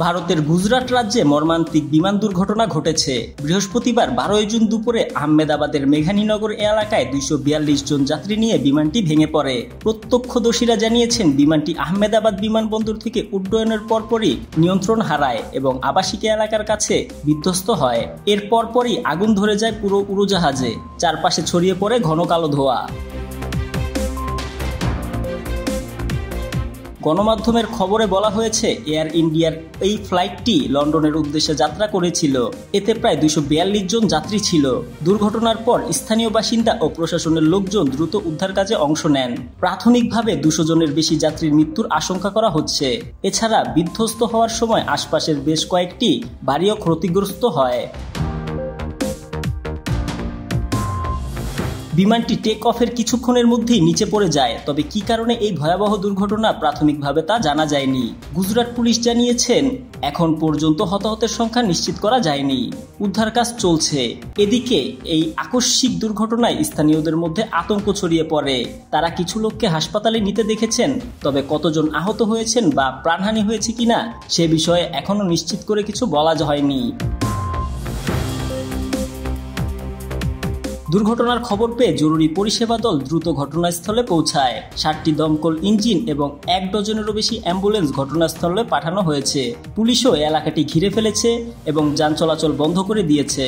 ভারতের গুজরাট রাজ্যে মর্মান্তিক বিমান দুর্ঘটনা ঘটেছে। বৃহস্পতিবার 12 জুন দুপুরে আহমেদাবাদের মেঘানীনগর এলাকায় 242 জন যাত্রী নিয়ে বিমানটি ভেঙে পড়ে। প্রত্যক্ষদর্শীরা জানিয়েছেন বিমানটি আহমেদাবাদ বিমানবন্দর থেকে উড্ডয়নের পরপরই নিয়ন্ত্রণ হারায় এবং আবাসিক এলাকার কাছে বিধ্বস্ত হয়। এর পরপরই আগুন ধরে যায় পুরো উড়োজাহাজে। চারপাশে ছড়িয়ে পড়ে ঘন কালো ধোঁয়া। গণমাধ্যমের খবরে বলা হয়েছে, এয়ার ইন্ডিয়ার এই ফ্লাইটটি লন্ডনের উদ্দেশ্যে যাত্রা করেছিল। এতে প্রায় 242 জন যাত্রী ছিল। দুর্ঘটনার পর স্থানীয় বাসিন্দা ও প্রশাসনের লোকজন দ্রুত উদ্ধার কাজে অংশ নেন। প্রাথমিকভাবে 200 জনের বেশি যাত্রীর মৃত্যুর আশঙ্কা করা হচ্ছে। এছাড়া বিধ্বস্ত হওয়ার সময় আশপাশের বেশ কয়েকটি বাড়িও ক্ষতিগ্রস্ত হয়। বিমানটি টেক অফের কিছুক্ষণের মধ্যেই নিচে পড়ে যায়, তবে কি কারণে এই ভয়াবহ দুর্ঘটনা প্রাথমিকভাবে তা জানা যায়নি। গুজরাট পুলিশ জানিয়েছেন, এখন পর্যন্ত হতাহতের সংখ্যা নিশ্চিত করা যায়নি। উদ্ধার কাজ চলছে। এদিকে এই আকস্মিক দুর্ঘটনায় স্থানীয়দের মধ্যে আতঙ্ক ছড়িয়ে পড়ে। তারা কিছু লোককে হাসপাতালে নিতে দেখেছেন, তবে কতজন আহত হয়েছেন বা প্রাণহানি হয়েছে কিনা সে বিষয়ে এখনো নিশ্চিত করে কিছু বলা হয়নি। দুর্ঘটনার খবর পেয়ে জরুরি পরিষেবা দল দ্রুত ঘটনাস্থলে পৌঁছায়। 7টি দমকল ইঞ্জিন এবং 1 ডজনেরও বেশি অ্যাম্বুলেন্স ঘটনাস্থলে পাঠানো হয়েছে। পুলিশও এলাকাটি ঘিরে ফেলেছে এবং যান চলাচল বন্ধ করে দিয়েছে।